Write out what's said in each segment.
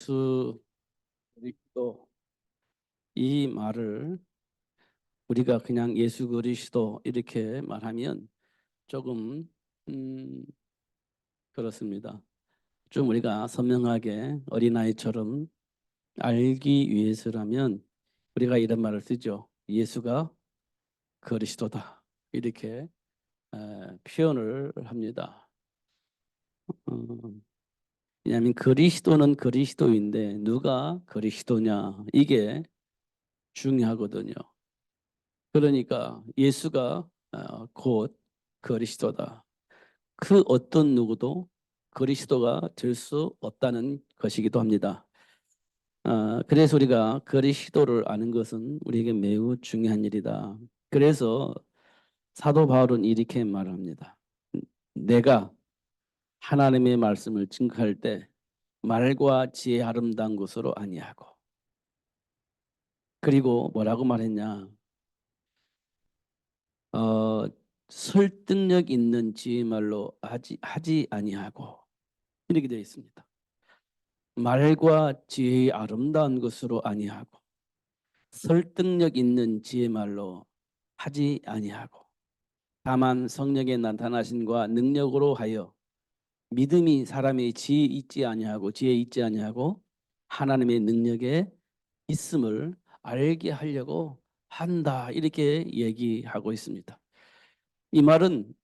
예수 그리스도 이 말을 우리가 그냥 예수 그리스도 이렇게 말하면 조금 그렇습니다. 좀 우리가 선명하게 어린아이처럼 알기 위해서라면 우리가 이런 말을 쓰죠. 예수가 그리스도다 이렇게 표현을 합니다. 왜냐하면 그리스도는 그리스도인데 누가 그리스도냐 이게 중요하거든요. 그러니까 예수가 곧 그리스도다. 그 어떤 누구도 그리스도가 될 수 없다는 것이기도 합니다. 그래서 우리가 그리스도를 아는 것은 우리에게 매우 중요한 일이다. 그래서 사도 바울은 이렇게 말합니다. 내가 하나님의 말씀을 증거할 때 말과 지혜 아름다운 것으로 아니하고, 그리고 뭐라고 말했냐? 어, 설득력 있는 지혜말로 하지 아니하고 이렇게 되어 있습니다. 말과 지혜의 아름다운 것으로 아니하고 설득력 있는 지혜말로 하지 아니하고 다만 성령의 나타나심과 능력으로 하여 믿음이 사람의 지혜 있지 아니하고 하나님의 능력에 있음을 알게 하려고 한다 이렇게 얘기하고 있습니다. 이 말은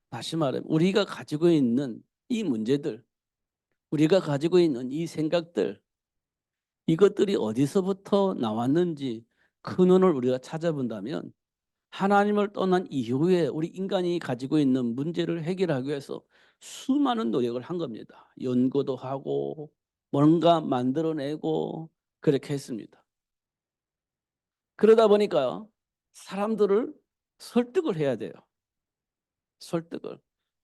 다시 말하면 우리가 가지고 있는 이 문제들, 우리가 가지고 있는 이 생각들, 이것들이 어디서부터 나왔는지 근원을 우리가 찾아본다면 하나님을 떠난 이후에 우리 인간이 가지고 있는 문제를 해결하기 위해서 수많은 노력을 한 겁니다. 연구도 하고 뭔가 만들어내고 그렇게 했습니다. 그러다 보니까 사람들을 설득을 해야 돼요. 설득을.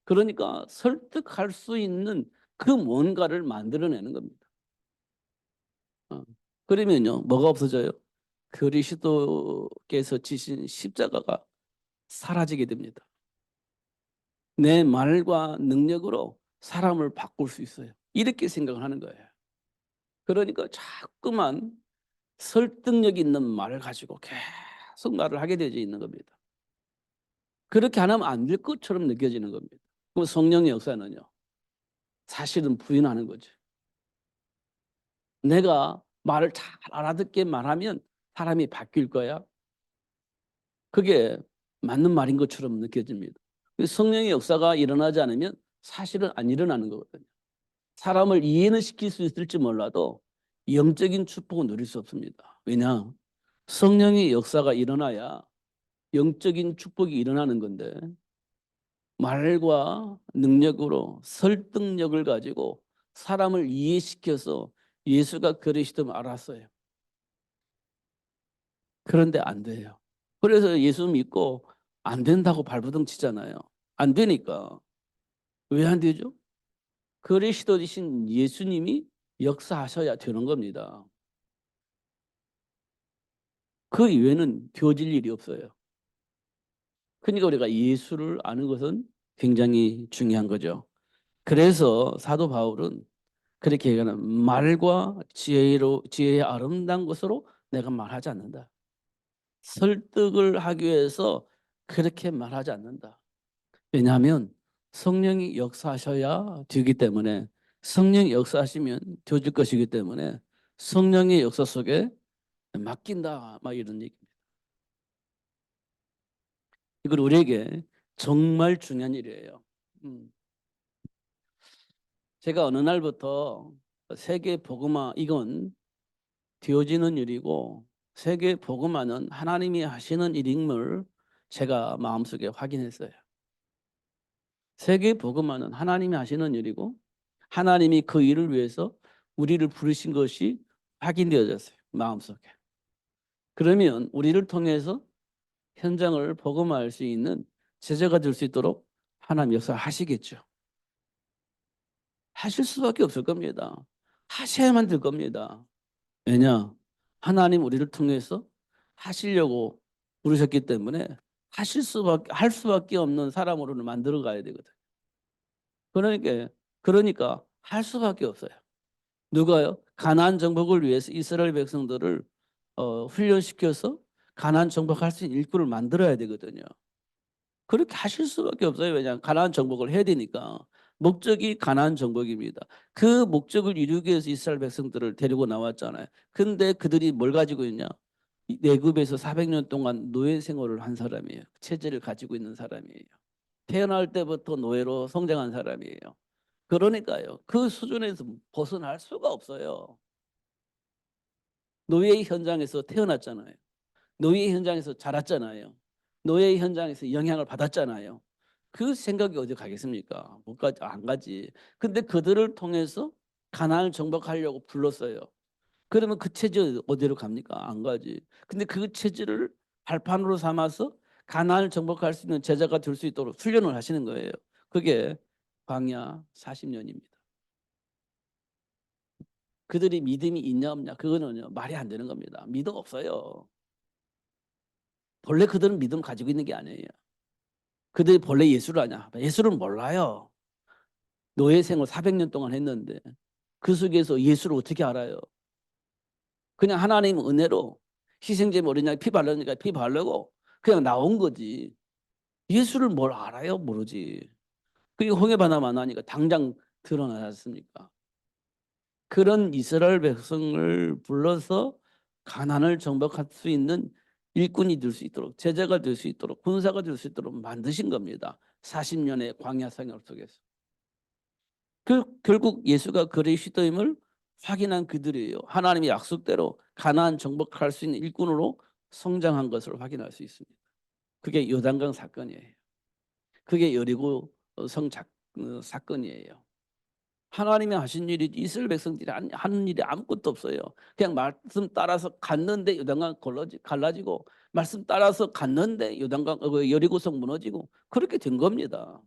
그러니까 설득할 수 있는 그 뭔가를 만들어내는 겁니다. 그러면요, 뭐가 없어져요? 그리스도께서 지신 십자가가 사라지게 됩니다. 내 말과 능력으로 사람을 바꿀 수 있어요. 이렇게 생각을 하는 거예요. 그러니까 자꾸만 설득력 있는 말을 가지고 계속 말을 하게 되어 있는 겁니다. 그렇게 안 하면 안 될 것처럼 느껴지는 겁니다. 그럼 성령의 역사는요, 사실은 부인하는 거죠. 내가 말을 잘 알아듣게 말하면 사람이 바뀔 거야. 그게 맞는 말인 것처럼 느껴집니다. 성령의 역사가 일어나지 않으면 사실은 안 일어나는 거거든요. 사람을 이해는 시킬 수 있을지 몰라도 영적인 축복은 누릴 수 없습니다. 왜냐? 성령의 역사가 일어나야 영적인 축복이 일어나는 건데 말과 능력으로 설득력을 가지고 사람을 이해시켜서 예수가 그리스도를 알았어요. 그런데 안 돼요. 그래서 예수 믿고 안 된다고 발버둥 치잖아요. 안 되니까. 왜 안 되죠? 그리스도이신 예수님이 역사하셔야 되는 겁니다. 그 이외에는 되어질 일이 없어요. 그러니까 우리가 예수를 아는 것은 굉장히 중요한 거죠. 그래서 사도 바울은 그렇게 얘기하는 말과 지혜의 아름다운 것으로 내가 말하지 않는다. 설득을 하기 위해서 그렇게 말하지 않는다. 왜냐하면 성령이 역사하셔야 되기 때문에 성령이 역사하시면 되어질 것이기 때문에 성령의 역사 속에 맡긴다 막 이런 얘기입니다. 이건 우리에게 정말 중요한 일이에요. 제가 어느 날부터 세계 복음화 이건 되어지는 일이고 세계 복음화는 하나님이 하시는 일임을 제가 마음속에 확인했어요. 세계 복음화는 하나님이 하시는 일이고 하나님이 그 일을 위해서 우리를 부르신 것이 확인되어졌어요. 마음속에. 그러면 우리를 통해서 현장을 복음화할 수 있는 제자가 될 수 있도록 하나님 역사하시겠죠. 하실 수밖에 없을 겁니다. 하셔야만 될 겁니다. 왜냐? 하나님 우리를 통해서 하시려고 부르셨기 때문에 할 수밖에 없는 사람으로는 만들어 가야 되거든. 그러니까 할 수밖에 없어요. 누가요? 가나안 정복을 위해서 이스라엘 백성들을 훈련시켜서 가나안 정복할 수 있는 일꾼을 만들어야 되거든요. 그렇게 하실 수밖에 없어요. 왜냐하면 가나안 정복을 해야 되니까. 목적이 가나안 정복입니다. 그 목적을 이루기 위해서 이스라엘 백성들을 데리고 나왔잖아요. 근데 그들이 뭘 가지고 있냐? 내굽에서 400년 동안 노예 생활을 한 사람이에요. 체질을 가지고 있는 사람이에요. 태어날 때부터 노예로 성장한 사람이에요. 그러니까요. 그 수준에서 벗어날 수가 없어요. 노예 현장에서 태어났잖아요. 노예 현장에서 자랐잖아요. 노예 현장에서 영향을 받았잖아요. 그 생각이 어디 가겠습니까? 못 가지, 안 가지. 근데 그들을 통해서 가나안을 정복하려고 불렀어요. 그러면 그 체질 어디로 갑니까? 안 가지. 근데 그 체질을 발판으로 삼아서 가나안을 정복할 수 있는 제자가 될 수 있도록 훈련을 하시는 거예요. 그게 광야 40년입니다. 그들이 믿음이 있냐 없냐 그거는요 말이 안 되는 겁니다. 믿음 없어요. 본래 그들은 믿음 가지고 있는 게 아니에요. 그들이 본래 예수를 아냐? 예수를 몰라요. 노예 생활 400년 동안 했는데 그 속에서 예수를 어떻게 알아요? 그냥 하나님 은혜로 희생제물 어린 양에 피 바르니까 피 바르고 그냥 나온 거지. 예수를 뭘 알아요? 모르지. 그게 홍해바다 만나니까 당장 드러나지 않습니까? 그런 이스라엘 백성을 불러서 가나안을 정복할 수 있는 일꾼이 될 수 있도록 제자가 될 수 있도록 군사가 될 수 있도록 만드신 겁니다. 40년의 광야 생활 속에서. 결국 예수가 그리스도임을 확인한 그들이에요. 하나님의 약속대로 가나안 정복할 수 있는 일꾼으로 성장한 것을 확인할 수 있습니다. 그게 요단강 사건이에요. 그게 여리고 사건이에요. 하나님이 하신 일이 이스라엘 백성들이 하는 일이 아무것도 없어요. 그냥 말씀 따라서 갔는데 요단강 갈라지고 말씀 따라서 갔는데 요단강 여리고성 무너지고 그렇게 된 겁니다.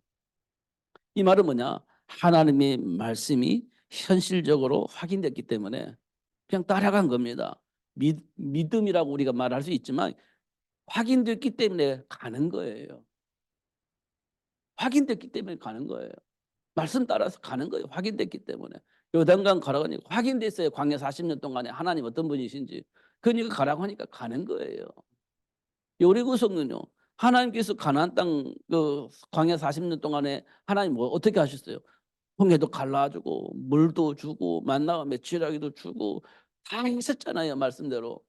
이 말은 뭐냐? 하나님의 말씀이 현실적으로 확인됐기 때문에 그냥 따라간 겁니다. 믿음이라고 우리가 말할 수 있지만 확인됐기 때문에 가는 거예요. 확인됐기 때문에 가는 거예요. 말씀 따라서 가는 거예요. 확인됐기 때문에. 요단강 가라고 하니까 확인됐어요. 광야 40년 동안에 하나님 어떤 분이신지. 그러니까 가라고 하니까 가는 거예요. 여리고성은요. 하나님께서 가나안 땅 그 광야 40년 동안에 하나님 뭐 어떻게 하셨어요? 홍해도 갈라주고 물도 주고 만나와 메추라기도 주고 다 했었잖아요. 말씀대로.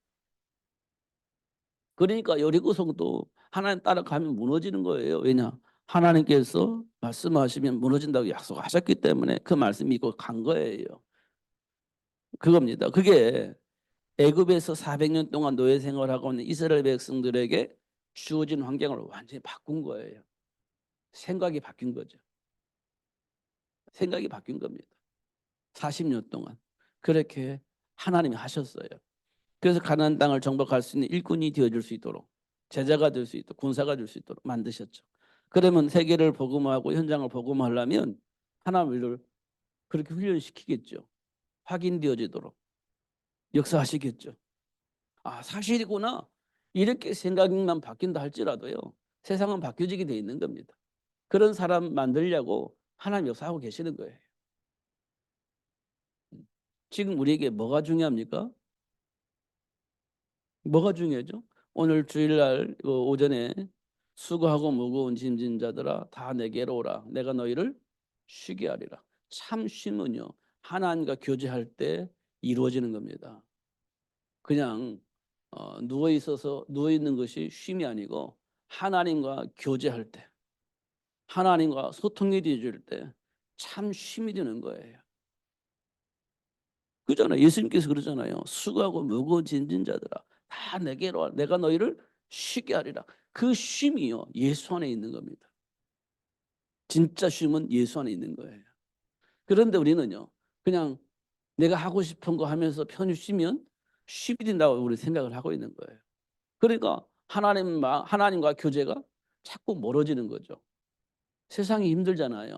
그러니까 여리고성도 하나님 따라가면 무너지는 거예요. 왜냐? 하나님께서 말씀하시면 무너진다고 약속하셨기 때문에 그 말씀 믿고 간 거예요. 그겁니다. 그게 애굽에서 400년 동안 노예 생활하고 있는 이스라엘 백성들에게 주어진 환경을 완전히 바꾼 거예요. 생각이 바뀐 거죠. 생각이 바뀐 겁니다. 40년 동안 그렇게 하나님이 하셨어요. 그래서 가나안 땅을 정복할 수 있는 일꾼이 되어줄 수 있도록 제자가 될 수 있도록 군사가 될 수 있도록 만드셨죠. 그러면 세계를 복음하고 현장을 복음하려면 하나님을 그렇게 훈련시키겠죠. 확인되어지도록 역사하시겠죠. 아 사실이구나. 이렇게 생각만 바뀐다 할지라도요. 세상은 바뀌어지게 돼 있는 겁니다. 그런 사람 만들려고 하나님 역사하고 계시는 거예요. 지금 우리에게 뭐가 중요합니까? 뭐가 중요하죠? 오늘 주일날 오전에 수고하고 무거운 짐진 자들아 다 내게로 오라. 내가 너희를 쉬게 하리라. 참 쉼은요. 하나님과 교제할 때 이루어지는 겁니다. 그냥 누워 있어서 누워 있는 것이 쉼이 아니고 하나님과 교제할 때 하나님과 소통이 되어질 때 참 쉼이 되는 거예요. 그잖아요. 예수님께서 그러잖아요. 수고하고 무거운 짐진 자들아 다 내게로 와. 내가 너희를 쉬게 하리라. 그 쉼이요. 예수 안에 있는 겁니다. 진짜 쉼은 예수 안에 있는 거예요. 그런데 우리는요. 그냥 내가 하고 싶은 거 하면서 편히 쉬면 쉼이 된다고 우리 생각을 하고 있는 거예요. 그러니까 하나님과 교제가 자꾸 멀어지는 거죠. 세상이 힘들잖아요.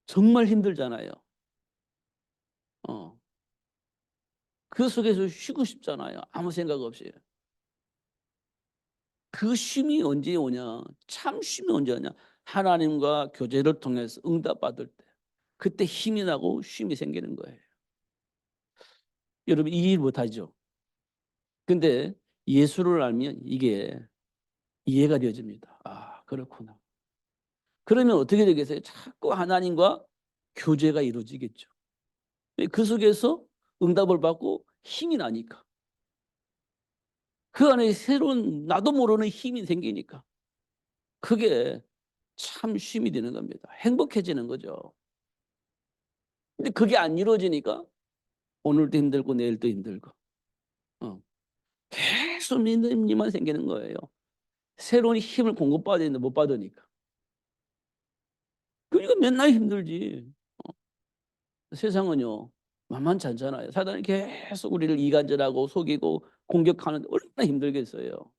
정말 힘들잖아요. 어. 그 속에서 쉬고 싶잖아요. 아무 생각 없이. 그 쉼이 언제 오냐? 참 쉼이 언제 오냐? 하나님과 교제를 통해서 응답받을 때. 그때 힘이 나고 쉼이 생기는 거예요. 여러분 이해 못하죠. 근데 예수를 알면 이게 이해가 되어집니다. 아, 그렇구나. 그러면 어떻게 되겠어요? 자꾸 하나님과 교제가 이루어지겠죠. 그 속에서 응답을 받고 힘이 나니까. 그 안에 새로운 나도 모르는 힘이 생기니까. 그게 참 쉼이 되는 겁니다. 행복해지는 거죠. 근데 그게 안 이루어지니까 오늘도 힘들고 내일도 힘들고. 어. 계속 믿는 일만 생기는 거예요. 새로운 힘을 공급받아야 되는데 못 받으니까. 그러니까 맨날 힘들지. 세상은요 만만치 않잖아요. 사단이 계속 우리를 이간질하고 속이고 공격하는데 얼마나 힘들겠어요.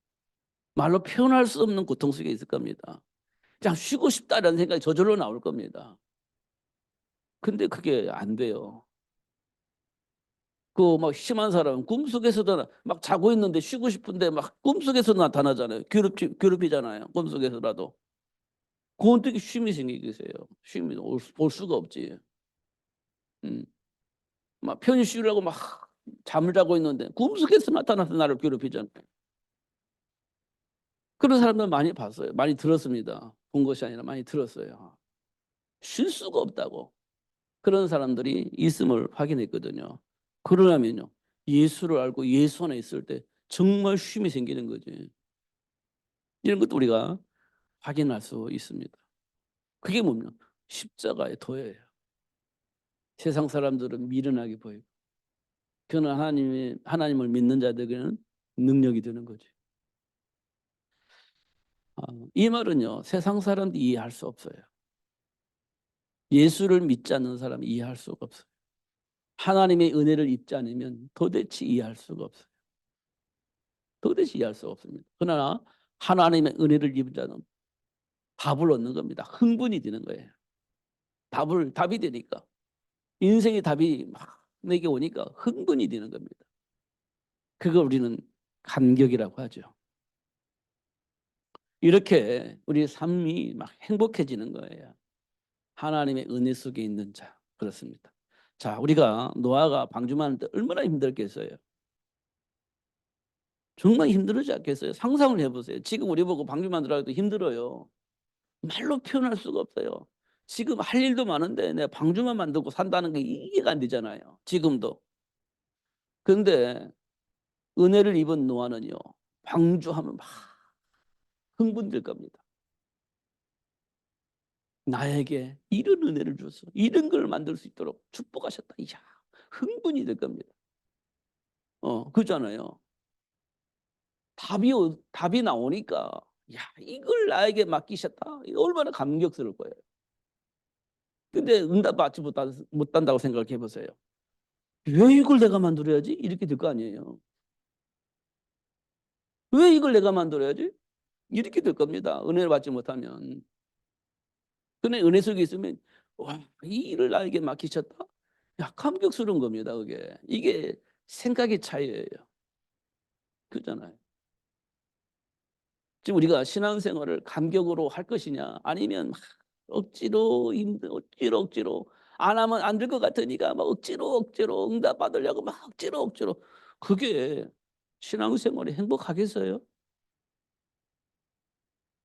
말로 표현할 수 없는 고통 속에 있을 겁니다. 그냥 쉬고 싶다라는 생각이 저절로 나올 겁니다. 근데 그게 안 돼요. 그 막 심한 사람은 꿈속에서도 막 자고 있는데 쉬고 싶은데 막 꿈속에서 나타나잖아요. 괴롭히잖아요. 꿈속에서라도. 그건 어떻게 쉼이 생기겠어요. 쉼이 올 수가 없지. 음. 막 편히 쉬려고 막 잠을 자고 있는데 꿈속에서 나타나서 나를 괴롭히잖아요. 그런 사람들 많이 봤어요. 많이 들었습니다. 본 것이 아니라 많이 들었어요. 쉴 수가 없다고. 그런 사람들이 있음을 확인했거든요. 그러려면요. 예수를 알고 예수 안에 있을 때 정말 쉼이 생기는 거지. 이런 것도 우리가 확인할 수 있습니다. 그게 뭐냐? 십자가의 도예요. 세상 사람들은 미련하게 보이고 그는 하나님을 믿는 자들에게는 능력이 되는 거지. 이 말은요. 세상 사람들이 이해할 수 없어요. 예수를 믿지 않는 사람이 이해할 수가 없어요. 하나님의 은혜를 입지 않으면 도대체 이해할 수가 없어요. 도대체 이해할 수가 없습니다. 그러나 하나님의 은혜를 입은 자는 답을 얻는 겁니다. 흥분이 되는 거예요. 답이 되니까. 인생의 답이 막 내게 오니까 흥분이 되는 겁니다. 그걸 우리는 감격이라고 하죠. 이렇게 우리 삶이 막 행복해지는 거예요. 하나님의 은혜 속에 있는 자. 그렇습니다. 자, 우리가 노아가 방주만 할 때 얼마나 힘들겠어요. 정말 힘들지 않겠어요? 상상을 해보세요. 지금 우리 보고 방주만 들어가도 힘들어요. 말로 표현할 수가 없어요. 지금 할 일도 많은데 내가 방주만 만들고 산다는 게 이해가 안 되잖아요. 지금도. 그런데 은혜를 입은 노아는요. 방주하면 막 흥분될 겁니다. 나에게 이런 은혜를 줬어. 이런 걸 만들 수 있도록 축복하셨다. 이야, 흥분이 될 겁니다. 그잖아요. 답이 나오니까 야, 이걸 나에게 맡기셨다. 이거 얼마나 감격스러울 거예요. 근데 응답 받지 못한다고 생각해 보세요. 왜 이걸 내가 만들어야지? 이렇게 될 거 아니에요. 왜 이걸 내가 만들어야지? 이렇게 될 겁니다. 은혜를 받지 못하면. 근데 은혜 속에 있으면 와, 이 일을 나에게 맡기셨다? 야, 감격스러운 겁니다. 그게. 이게 생각의 차이예요. 그잖아요. 지금 우리가 신앙생활을 감격으로 할 것이냐 아니면 막 억지로 안 하면 안 될 것 같으니까 막 억지로 응답 받으려고 막 억지로 그게 신앙생활이 행복하겠어요?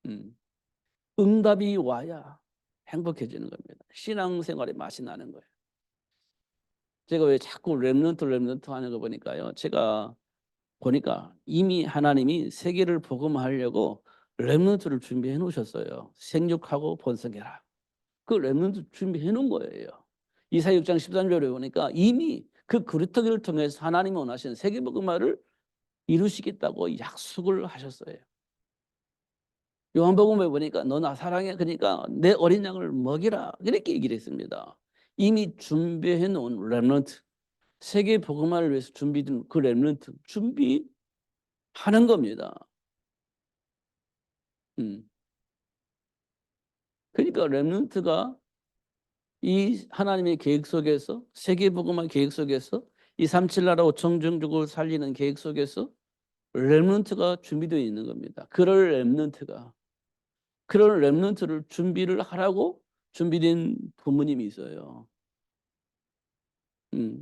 음. 응답이 와야 행복해지는 겁니다. 신앙생활의 맛이 나는 거예요. 제가 왜 자꾸 렘넌트 하는 거 보니까요. 제가 보니까 이미 하나님이 세계를 복음하려고 렘넌트를 준비해 놓으셨어요. 생육하고 번성해라. 그 렘넌트 준비해 놓은 거예요. 이사야 6장 13절에 보니까 이미 그 그루터기를 통해서 하나님이 원하시는 세계 복음화를 이루시겠다고 약속을 하셨어요. 요한복음에 보니까 너 나 사랑해 그러니까 내 어린 양을 먹이라 이렇게 얘기를 했습니다. 이미 준비해 놓은 렘넌트 세계 복음화를 위해서 준비된 그 렘넌트 준비하는 겁니다. 음. 그러니까 렘넌트가 이 하나님의 계획 속에서 세계 복음화 계획 속에서 이 3.7 나라 5천 종족을 살리는 계획 속에서 렘넌트가 준비되어 있는 겁니다. 그런 렘넌트를 준비를 하라고 준비된 부모님이 있어요.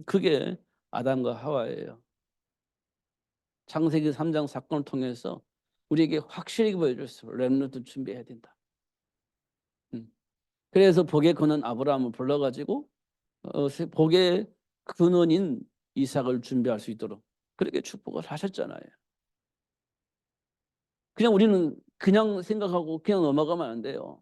그게 아담과 하와예요. 창세기 3장 사건을 통해서 우리에게 확실히 보여줬어요. 렘넌트 준비해야 된다. 그래서 복의 근원 아브라함을 불러가지고 복의 근원인 이삭을 준비할 수 있도록 그렇게 축복을 하셨잖아요. 그냥 우리는 그냥 생각하고 그냥 넘어가면 안 돼요.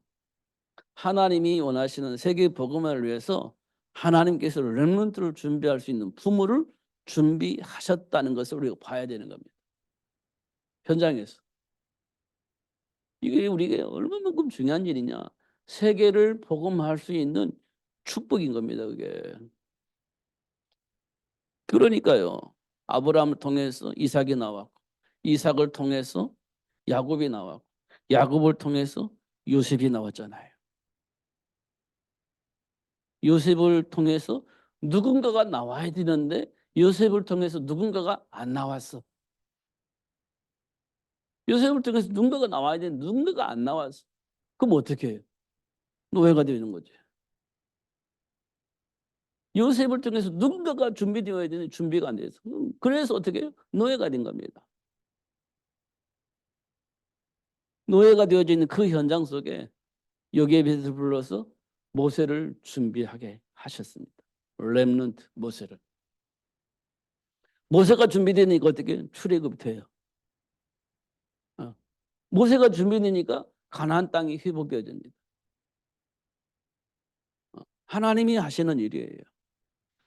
하나님이 원하시는 세계 복음화를 위해서 하나님께서 렘넌트를 준비할 수 있는 부모를 준비하셨다는 것을 우리가 봐야 되는 겁니다. 현장에서. 이게 우리가 얼마만큼 중요한 일이냐. 세계를 복음화할 수 있는 축복인 겁니다. 그게. 그러니까요. 아브라함을 통해서 이삭이 나왔고 이삭을 통해서 야곱이 나왔고 야곱을 통해서 요셉이 나왔잖아요. 요셉을 통해서 누군가가 나와야 되는데 요셉을 통해서 누군가가 안 나왔어. 요셉을 통해서 누군가가 나와야 되는데 누군가가 안 나왔어. 그럼 어떻게 해요? 노예가 되는 거지. 요셉을 통해서 누군가가 준비되어야 되는데 준비가 안 돼서. 그래서 어떻게 해요? 노예가 된 겁니다. 노예가 되어져 있는 그 현장 속에 여기에벳을 불러서 모세를 준비하게 하셨습니다. 렘넌트 모세를. 모세가 준비되니까 어떻게 출애굽이 돼요. 모세가 준비되니까 가나안 땅이 회복되어집니다. 하나님이 하시는 일이에요.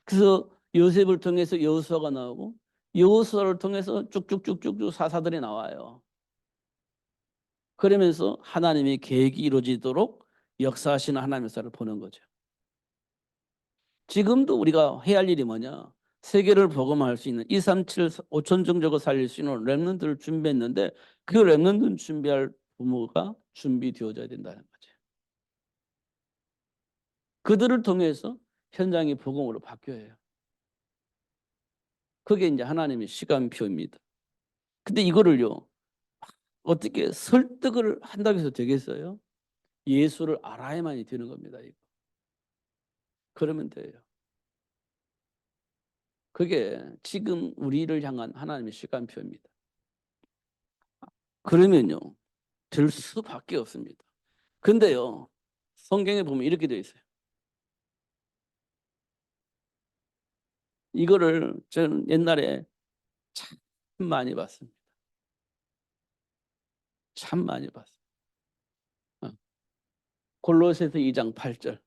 그래서 요셉을 통해서 여호수아가 나오고 여호수아를 통해서 쭉쭉쭉쭉 사사들이 나와요. 그러면서 하나님의 계획이 이루어지도록 역사하시는 하나님의 역사를 보는 거죠. 지금도 우리가 해야 할 일이 뭐냐? 세계를 복음화할 수 있는 237 5천 종족을 살릴 수 있는 렘넌트를 준비했는데 그 렘넌트를 준비할 부모가 준비되어져야 된다는 거죠. 그들을 통해서 현장이 복음으로 바뀌어요. 그게 이제 하나님의 시간표입니다. 근데 이거를요, 어떻게 설득을 한다고 해서 되겠어요? 예수를 알아야만이 되는 겁니다. 이거. 그러면 돼요. 그게 지금 우리를 향한 하나님의 시간표입니다. 그러면요, 될 수밖에 없습니다. 근데요, 성경에 보면 이렇게 되어 있어요. 이거를 저는 옛날에 참 많이 봤습니다. 참 많이 봤어요. 골로새서 2장 8절.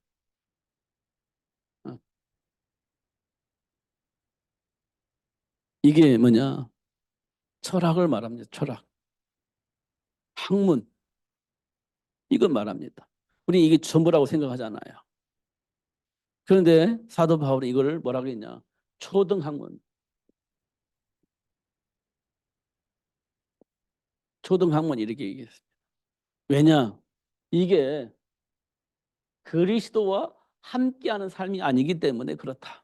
이게 뭐냐? 철학을 말합니다. 철학. 학문. 이걸 말합니다. 우리 이게 전부라고 생각하잖아요. 그런데 사도 바울이 이걸 뭐라고 했냐? 초등학문. 초등학문 이렇게 얘기했습니다. 왜냐? 이게 그리스도와 함께하는 삶이 아니기 때문에 그렇다.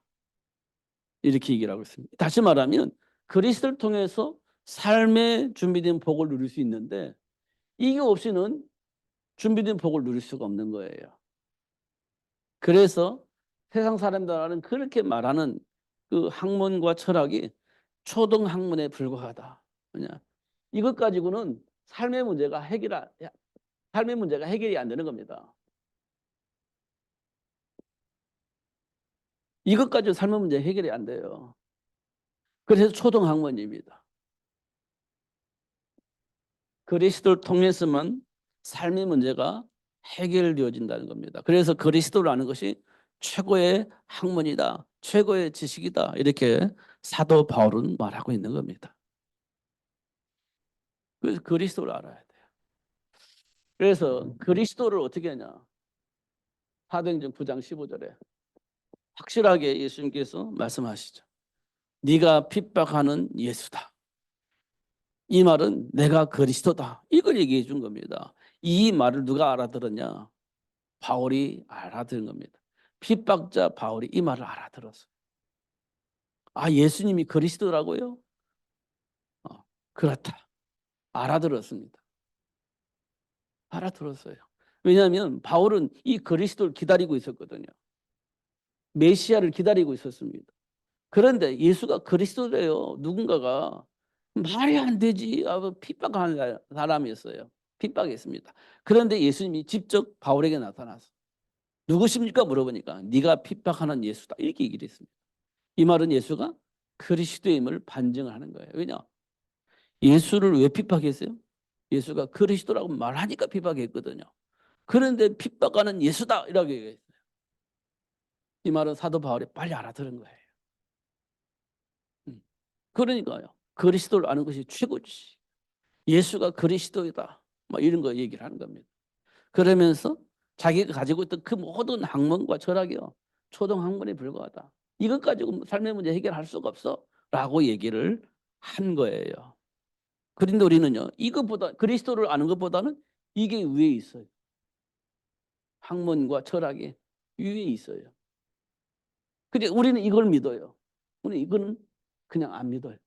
이렇게 얘기를 하고 있습니다. 다시 말하면 그리스도를 통해서 삶에 준비된 복을 누릴 수 있는데 이게 없이는 준비된 복을 누릴 수가 없는 거예요. 그래서 세상 사람들은 그렇게 말하는 그 학문과 철학이 초등학문에 불과하다. 뭐냐? 이것 가지고는 삶의 문제가 해결이 안 되는 겁니다. 이것 가지고 삶의 문제 해결이 안 돼요. 그래서 초등학문입니다. 그리스도를 통해서만 삶의 문제가 해결되어진다는 겁니다. 그래서 그리스도를 아는 것이 최고의 학문이다. 최고의 지식이다. 이렇게 사도 바울은 말하고 있는 겁니다. 그래서 그리스도를 알아야 돼요. 그래서 그리스도를 어떻게 하냐. 사도행전 9장 15절에 확실하게 예수님께서 말씀하시죠. 네가 핍박하는 예수다. 이 말은 내가 그리스도다. 이걸 얘기해 준 겁니다. 이 말을 누가 알아들었냐? 바울이 알아들은 겁니다. 핍박자 바울이 이 말을 알아들었어요. 아, 예수님이 그리스도라고요? 그렇다. 알아들었습니다. 알아들었어요. 왜냐하면 바울은 이 그리스도를 기다리고 있었거든요. 메시아를 기다리고 있었습니다. 그런데 예수가 그리스도래요. 누군가가 말이 안 되지. 핍박하는 사람이었어요. 핍박했습니다. 그런데 예수님이 직접 바울에게 나타나서 누구십니까? 물어보니까 네가 핍박하는 예수다. 이렇게 얘기를 했습니다. 이 말은 예수가 그리스도임을 반증을 하는 거예요. 왜냐? 예수를 왜 핍박했어요? 예수가 그리스도라고 말하니까 핍박했거든요. 그런데 핍박하는 예수다 이라고 얘기했어요. 이 말은 사도 바울이 빨리 알아들은 거예요. 그러니까요. 그리스도를 아는 것이 최고지. 예수가 그리스도이다. 뭐 이런 거 얘기를 하는 겁니다. 그러면서 자기가 가지고 있던 그 모든 학문과 철학이요. 초등 학문에 불과하다. 이것 가지고 삶의 문제 해결할 수가 없어. 라고 얘기를 한 거예요. 그런데 우리는요. 이것보다 그리스도를 아는 것보다는 이게 위에 있어요. 학문과 철학이 위에 있어요. 근데 우리는 이걸 믿어요. 우리는 이거는 그냥 안 믿어요.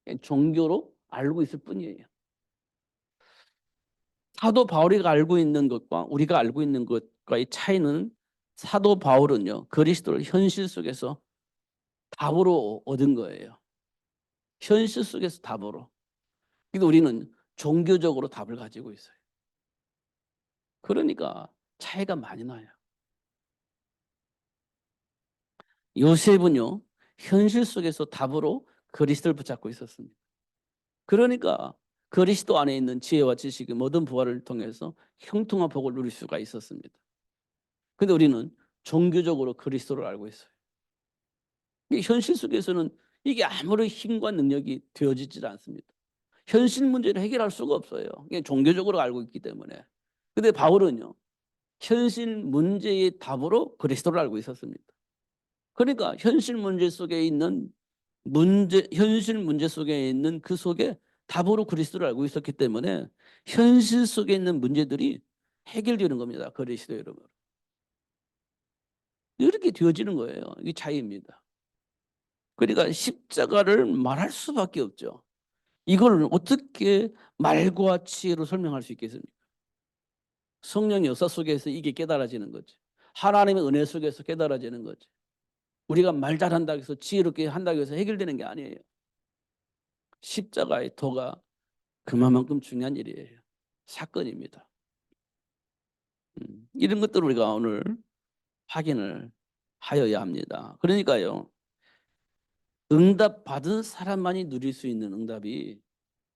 그냥 종교로 알고 있을 뿐이에요. 사도 바울이 알고 있는 것과 우리가 알고 있는 것과의 차이는 사도 바울은요. 그리스도를 현실 속에서 답으로 얻은 거예요. 현실 속에서 답으로. 근데 우리는 종교적으로 답을 가지고 있어요. 그러니까 차이가 많이 나요. 요셉은요. 현실 속에서 답으로 그리스도를 붙잡고 있었습니다. 그러니까 그리스도 안에 있는 지혜와 지식의 모든 부활을 통해서 형통한 복을 누릴 수가 있었습니다. 근데 우리는 종교적으로 그리스도를 알고 있어요. 현실 속에서는 이게 아무런 힘과 능력이 되어지질 않습니다. 현실 문제를 해결할 수가 없어요. 이게 종교적으로 알고 있기 때문에. 근데 바울은요. 현실 문제의 답으로 그리스도를 알고 있었습니다. 그러니까 현실 문제 속에 있는 현실 문제 속에 있는 그 속에 답으로 그리스도를 알고 있었기 때문에 현실 속에 있는 문제들이 해결되는 겁니다. 그리스도 여러분. 이렇게 되어지는 거예요. 이게 차이입니다. 그러니까 십자가를 말할 수밖에 없죠. 이걸 어떻게 말과 지혜로 설명할 수 있겠습니까? 성령의 역사 속에서 이게 깨달아지는 거지. 하나님의 은혜 속에서 깨달아지는 거지. 우리가 말 잘한다고 해서 지혜롭게 한다고 해서 해결되는 게 아니에요. 십자가의 도가 그만큼 중요한 일이에요. 사건입니다. 이런 것들을 우리가 오늘 확인을 하여야 합니다. 그러니까요. 응답 받은 사람만이 누릴 수 있는 응답이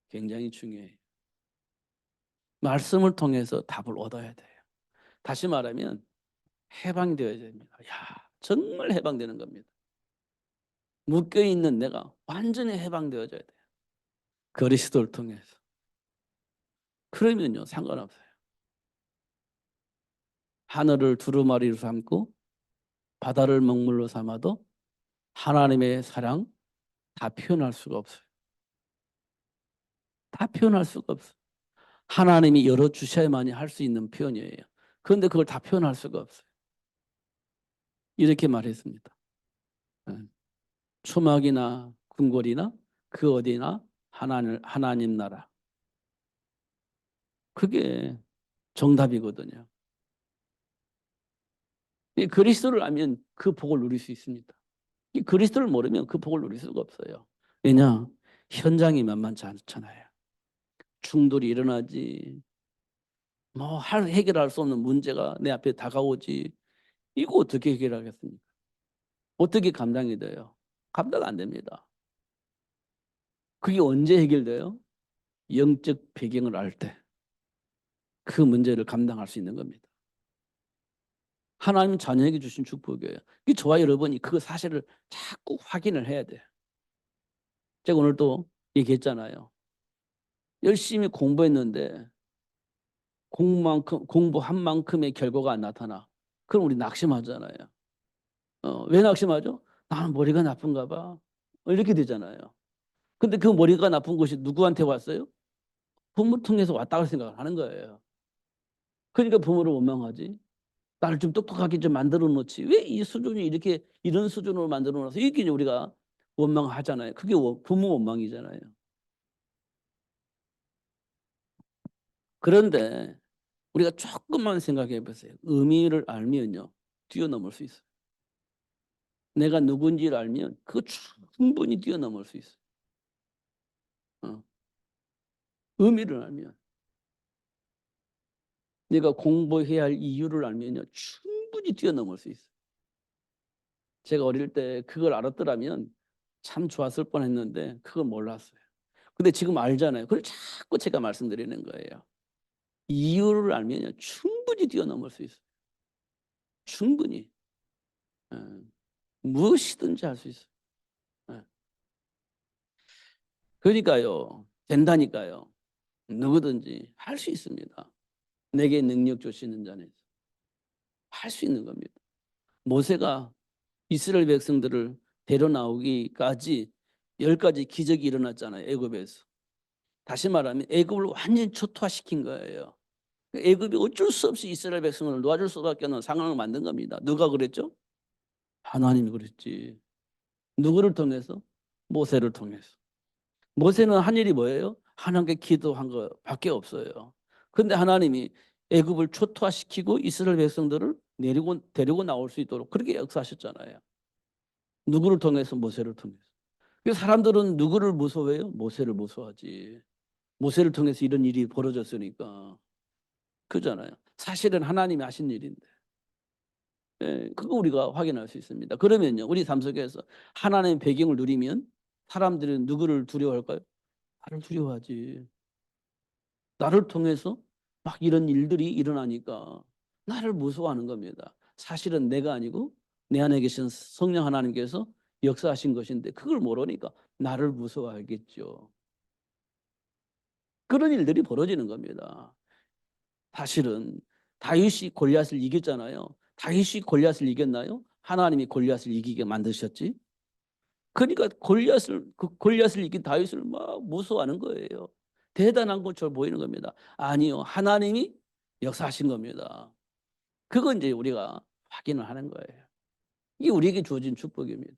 굉장히 중요해요. 말씀을 통해서 답을 얻어야 돼요. 다시 말하면 해방되어야 됩니다. 야, 정말 해방되는 겁니다. 묶여있는 내가 완전히 해방되어져야 돼요. 그리스도를 통해서. 그러면요 상관없어요. 하늘을 두루마리로 삼고 바다를 먹물로 삼아도 하나님의 사랑 다 표현할 수가 없어요. 다 표현할 수가 없어요. 하나님이 열어주셔야만이 할 수 있는 표현이에요. 그런데 그걸 다 표현할 수가 없어요. 이렇게 말했습니다. 초막이나 궁궐이나 그 어디나 하나님 나라. 그게 정답이거든요. 이 그리스도를 알면 그 복을 누릴 수 있습니다. 이 그리스도를 모르면 그 복을 누릴 수가 없어요. 왜냐? 현장이 만만치 않잖아요. 충돌이 일어나지. 해결할 수 없는 문제가 내 앞에 다가오지. 이거 어떻게 해결하겠습니까? 어떻게 감당이 돼요? 감당 안 됩니다. 그게 언제 해결돼요? 영적 배경을 알 때 그 문제를 감당할 수 있는 겁니다. 하나님 자녀에게 주신 축복이에요. 저와 여러분이 그 사실을 자꾸 확인을 해야 돼요. 제가 오늘 또 얘기했잖아요. 열심히 공부했는데 공부한 만큼의 결과가 안 나타나. 그럼 우리 낙심하잖아요. 왜 낙심하죠? 나는 머리가 나쁜가 봐. 이렇게 되잖아요. 근데 그 머리가 나쁜 것이 누구한테 왔어요? 부모 통해서 왔다고 생각을 하는 거예요. 그러니까 부모를 원망하지. 나를 좀 똑똑하게 좀 만들어 놓지. 왜 이 수준이 이렇게 이런 수준으로 만들어 놔서 이렇게 우리가 원망하잖아요. 그게 부모 원망이잖아요. 그런데 우리가 조금만 생각해 보세요. 의미를 알면요. 뛰어넘을 수 있어요. 내가 누군지를 알면 그거 충분히 뛰어넘을 수 있어요. 의미를 알면. 내가 공부해야 할 이유를 알면요, 충분히 뛰어넘을 수 있어요. 제가 어릴 때 그걸 알았더라면 참 좋았을 뻔했는데 그걸 몰랐어요. 근데 지금 알잖아요. 그걸 자꾸 제가 말씀드리는 거예요. 이유를 알면요, 충분히 뛰어넘을 수 있어요. 충분히. 예. 무엇이든지 할 수 있어요. 예. 그러니까요, 된다니까요. 누구든지 할 수 있습니다. 내게 능력 주시는 자는 할 수 있는 겁니다. 모세가 이스라엘 백성들을 데려 나오기까지 10가지 기적이 일어났잖아요. 애굽에서. 다시 말하면 애굽을 완전히 초토화시킨 거예요. 애굽이 어쩔 수 없이 이스라엘 백성을 놓아줄 수밖에 없는 상황을 만든 겁니다. 누가 그랬죠? 하나님이 그랬지. 누구를 통해서? 모세를 통해서. 모세는 한 일이 뭐예요? 하나님께 기도한 것밖에 없어요. 그런데 하나님이 애굽을 초토화시키고 이스라엘 백성들을 데리고 나올 수 있도록 그렇게 역사하셨잖아요. 누구를 통해서? 모세를 통해서. 그래서 사람들은 누구를 무서워해요? 모세를 무서워하지. 모세를 통해서 이런 일이 벌어졌으니까. 그잖아요. 사실은 하나님이 하신 일인데. 예, 그거 우리가 확인할 수 있습니다. 그러면요, 우리 삶 속에서 하나님의 배경을 누리면 사람들은 누구를 두려워할까요? 나를 두려워하지. 나를 통해서 막 이런 일들이 일어나니까 나를 무서워하는 겁니다. 사실은 내가 아니고 내 안에 계신 성령 하나님께서 역사하신 것인데 그걸 모르니까 나를 무서워하겠죠. 그런 일들이 벌어지는 겁니다. 사실은 다윗이 골리앗을 이겼잖아요. 다윗이 골리앗을 이겼나요? 하나님이 골리앗을 이기게 만드셨지. 그러니까 골리앗을 이긴 다윗을 막 무서워하는 거예요. 대단한 것처럼 보이는 겁니다. 아니요, 하나님이 역사하신 겁니다. 그건 이제 우리가 확인을 하는 거예요. 이게 우리에게 주어진 축복입니다.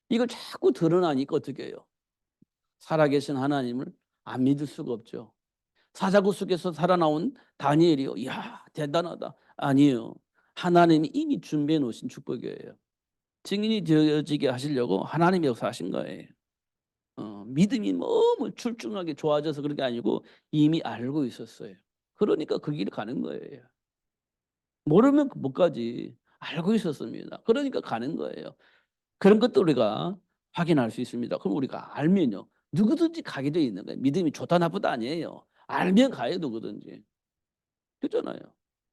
이걸 자꾸 드러나니까 어떻게 해요? 살아계신 하나님을 안 믿을 수가 없죠. 사자굴 속에서 살아나온 다니엘이요, 이야 대단하다. 아니에요. 하나님이 이미 준비해 놓으신 축복이에요. 증인이 되어지게 하시려고 하나님이 역사하신 거예요. 믿음이 너무 출중하게 좋아져서 그런 게 아니고 이미 알고 있었어요. 그러니까 그 길을 가는 거예요. 모르면 못 가지. 알고 있었습니다. 그러니까 가는 거예요. 그런 것도 우리가 확인할 수 있습니다. 그럼 우리가 알면요, 누구든지 가게 돼 있는 거예요. 믿음이 좋다 나쁘다 아니에요. 알면 가요, 누구든지. 그렇잖아요.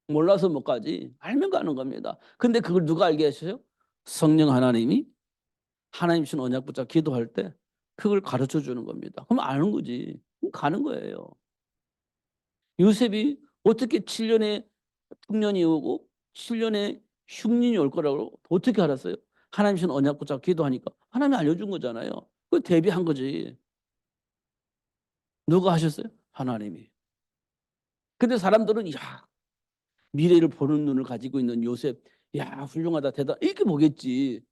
몰라서 못 가지. 알면 가는 겁니다. 근데 그걸 누가 알게 하셔요? 성령 하나님이 하나님 주신 언약 붙잡고 기도할 때 그걸 가르쳐 주는 겁니다. 그럼 아는 거지. 그럼 가는 거예요. 요셉이 어떻게 7년의 풍년이 오고 7년의 흉년이 올 거라고 어떻게 알았어요? 하나님 주신 언약 붙잡고 기도하니까 하나님이 알려준 거잖아요. 그 대비한 거지. 누가 하셨어요? 하나님이. 근데 사람들은 야, 미래를 보는 눈을 가지고 있는 요셉, 야 훌륭하다 대단 이렇게 보겠지.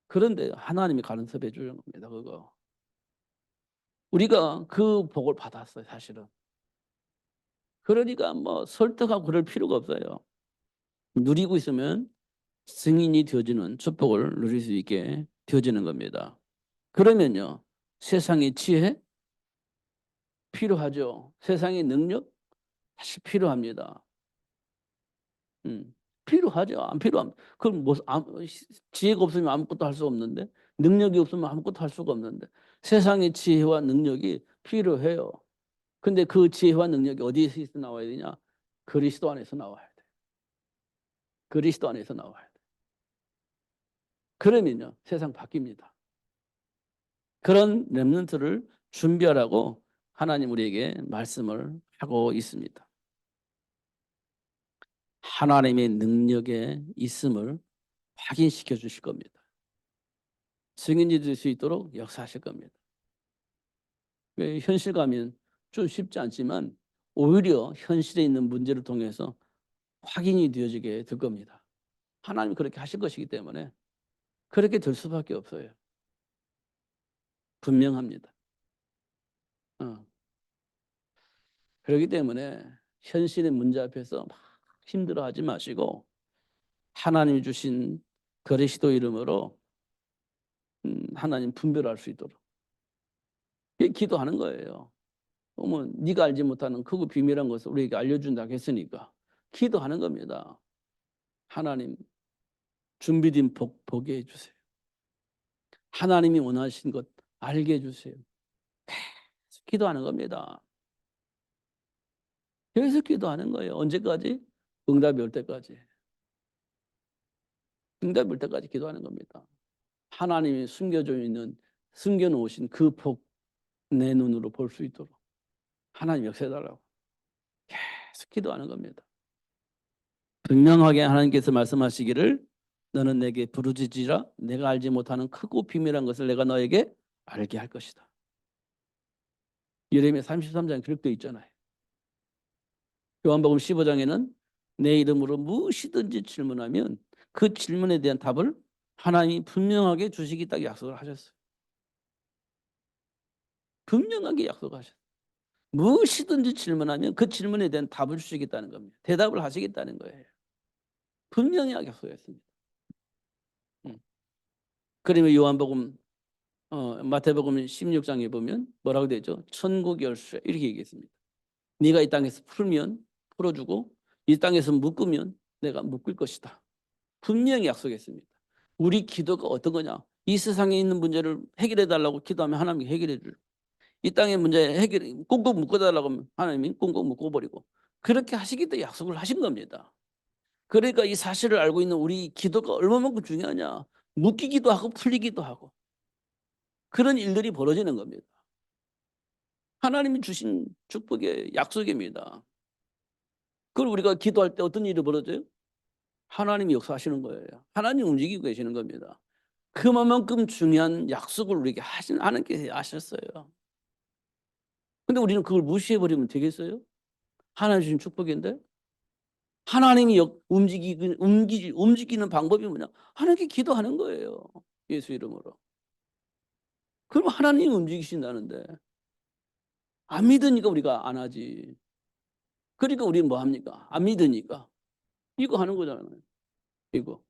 그런데 하나님이 간섭해 주는 겁니다. 그거. 우리가 그 복을 받았어요, 사실은. 그러니까 뭐 설득하고 그럴 필요가 없어요. 누리고 있으면 승인이 되어지는 축복을 누릴 수 있게 되어지는 겁니다. 그러면요, 세상의 지혜 필요하죠. 세상의 능력 사실 필요합니다. 필요하죠. 안 필요함. 그럼 뭐 지혜가 없으면 아무것도 할 수 없는데, 능력이 없으면 아무것도 할 수가 없는데, 세상의 지혜와 능력이 필요해요. 근데 그 지혜와 능력이 어디에서 나와야 되냐? 그리스도 안에서 나와야 돼. 그리스도 안에서 나와야 돼. 그러면요, 세상 바뀝니다. 그런 렘넌트를 준비하라고 하나님 우리에게 말씀을 하고 있습니다. 하나님의 능력에 있음을 확인시켜 주실 겁니다. 승인이 될 수 있도록 역사하실 겁니다. 현실 가면 좀 쉽지 않지만 오히려 현실에 있는 문제를 통해서 확인이 되어지게 될 겁니다. 하나님이 그렇게 하실 것이기 때문에 그렇게 될 수밖에 없어요. 분명합니다. 어. 그렇기 때문에 현실의 문제 앞에서 막 힘들어하지 마시고 하나님이 주신 그리스도 이름으로 하나님 분별할 수 있도록 기도하는 거예요. 어머, 네가 알지 못하는 크고 비밀한 것을 우리에게 알려준다고 했으니까 기도하는 겁니다. 하나님 준비된 복 보게 해주세요. 하나님이 원하신 것 알게 해주세요. 계속 기도하는 겁니다. 계속 기도하는 거예요. 언제까지? 응답이 올 때까지. 응답이 올 때까지 기도하는 겁니다. 하나님이 숨겨놓으신 그 복 내 눈으로 볼 수 있도록 하나님 역사해달라고 계속 기도하는 겁니다. 분명하게 하나님께서 말씀하시기를 너는 내게 부르짖으라 내가 알지 못하는 크고 비밀한 것을 내가 너에게 알게 할 것이다. 예레미야 33장에 기록되어 있잖아요. 요한복음 15장에는 내 이름으로 무엇이든지 질문하면 그 질문에 대한 답을 하나님이 분명하게 주시겠다고 약속을 하셨어요. 분명하게 약속하셨어요. 무엇이든지 질문하면 그 질문에 대한 답을 주시겠다는 겁니다. 대답을 하시겠다는 거예요. 분명히 약속했습니다. 그러면 요한복음 마태복음 16장에 보면 뭐라고 되죠? 천국 열쇠 이렇게 얘기했습니다. 네가 이 땅에서 풀면 풀어주고 이 땅에서 묶으면 내가 묶을 것이다. 분명히 약속했습니다. 우리 기도가 어떤 거냐? 이 세상에 있는 문제를 해결해 달라고 기도하면 하나님이 해결해 줄. 이 땅의 문제 해결 꽁꽁 묶어달라고 하면 하나님이 꽁꽁 묶어버리고 그렇게 하시겠다 약속을 하신 겁니다. 그러니까 이 사실을 알고 있는 우리 기도가 얼마만큼 중요하냐? 묶이기도 하고 풀리기도 하고 그런 일들이 벌어지는 겁니다. 하나님이 주신 축복의 약속입니다. 그걸 우리가 기도할 때 어떤 일이 벌어져요? 하나님이 역사하시는 거예요. 하나님 움직이고 계시는 겁니다. 그만큼 중요한 약속을 우리에게 하나님께서 하셨어요. 근데 우리는 그걸 무시해버리면 되겠어요? 하나님 주신 축복인데? 하나님이 움직이는 방법이 뭐냐? 하나님께 기도하는 거예요. 예수 이름으로. 그럼 하나님이 움직이신다는데 안 믿으니까 우리가 안 하지. 그러니까 우리는 뭐 합니까? 안 믿으니까. 이거 하는 거잖아요. 이거.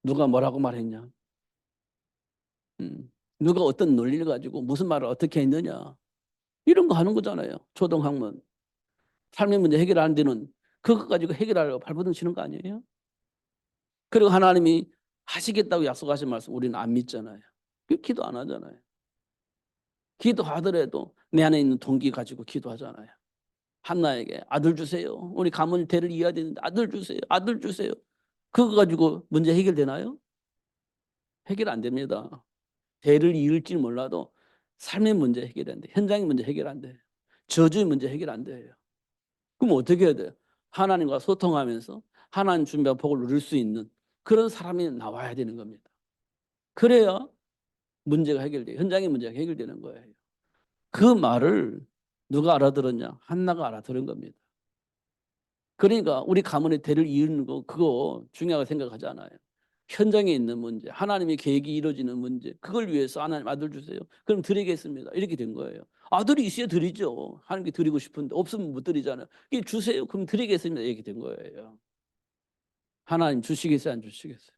누가 뭐라고 말했냐? 누가 어떤 논리를 가지고 무슨 말을 어떻게 했느냐? 이런 거 하는 거잖아요. 초등학문. 삶의 문제 해결 안 되는 그거 가지고 해결하려고 발버둥 치는 거 아니에요? 그리고 하나님이 하시겠다고 약속하신 말씀 우리는 안 믿잖아요. 기도 안 하잖아요. 기도하더라도 내 안에 있는 동기 가지고 기도하잖아요. 한나에게 아들 주세요. 우리 가문 대를 이어야 되는데 아들 주세요. 아들 주세요. 그거 가지고 문제 해결되나요? 해결 안 됩니다. 대를 이을지 몰라도 삶의 문제 해결 안 돼. 현장의 문제 해결 안 돼. 저주의 문제 해결 안 돼요. 그럼 어떻게 해야 돼요? 하나님과 소통하면서 하나님 준비한 복을 누릴 수 있는 그런 사람이 나와야 되는 겁니다. 그래야 문제가 해결돼요. 현장의 문제가 해결되는 거예요. 그 말을 누가 알아들었냐? 한나가 알아들은 겁니다. 그러니까 우리 가문의 대를 이루는 거 그거 중요하게 생각하지 않아요. 현장에 있는 문제, 하나님의 계획이 이루어지는 문제, 그걸 위해서 하나님 아들 주세요. 그럼 드리겠습니다. 이렇게 된 거예요. 아들이 있어야 드리죠. 하나님께 드리고 싶은데 없으면 못 드리잖아요. 이게 주세요. 그럼 드리겠습니다. 이렇게 된 거예요. 하나님 주시겠어요? 안 주시겠어요?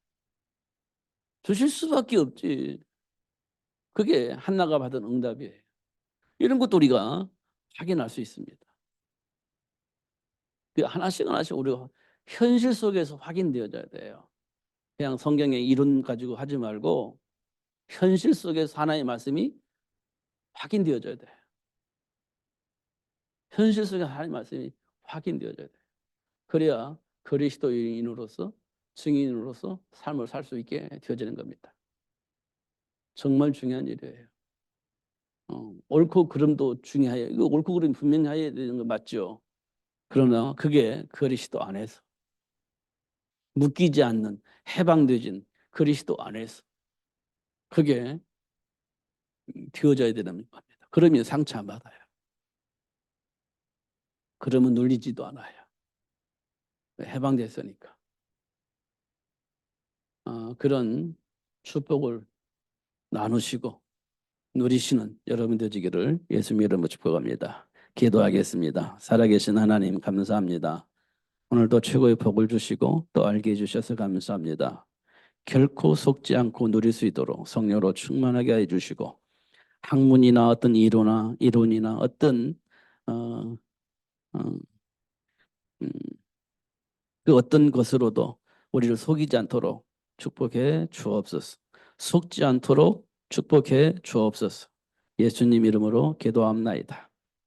주실 수밖에 없지. 그게 한나가 받은 응답이에요. 이런 것도 우리가 확인할 수 있습니다. 하나씩 하나씩 우리가 현실 속에서 확인되어져야 돼요. 그냥 성경의 이론 가지고 하지 말고 현실 속에서 하나의 말씀이 확인되어져야 돼요. 현실 속에 하나님의 말씀이 확인되어져야 돼요. 그래야 그리스도인으로서 증인으로서 삶을 살 수 있게 되어지는 겁니다. 정말 중요한 일이에요. 옳고 그름도 중요해요. 이거 옳고 그름 분명히 해야 되는 거 맞죠? 그러나 그게 그리스도 안에서 묶이지 않는 해방되진 그리스도 안에서 그게 되어져야 되는 겁니다. 그러면 상처 안 받아요. 그러면 눌리지도 않아요. 해방됐으니까. 그런 축복을 나누시고 누리시는 여러분 되시기를 예수님 이름으로 축복합니다. 기도하겠습니다. 살아계신 하나님 감사합니다. 오늘도 최고의 복을 주시고 또 알게 해주셔서 감사합니다. 결코 속지 않고 누릴 수 있도록 성령으로 충만하게 해주시고 학문이나 어떤 이론이나 어떤 어, 어, 음, 그 어떤 것으로도 우리를 속이지 않도록 축복해 주옵소서. 속지 않도록 축복해 주옵소서. 예수님 이름으로 기도합나이다.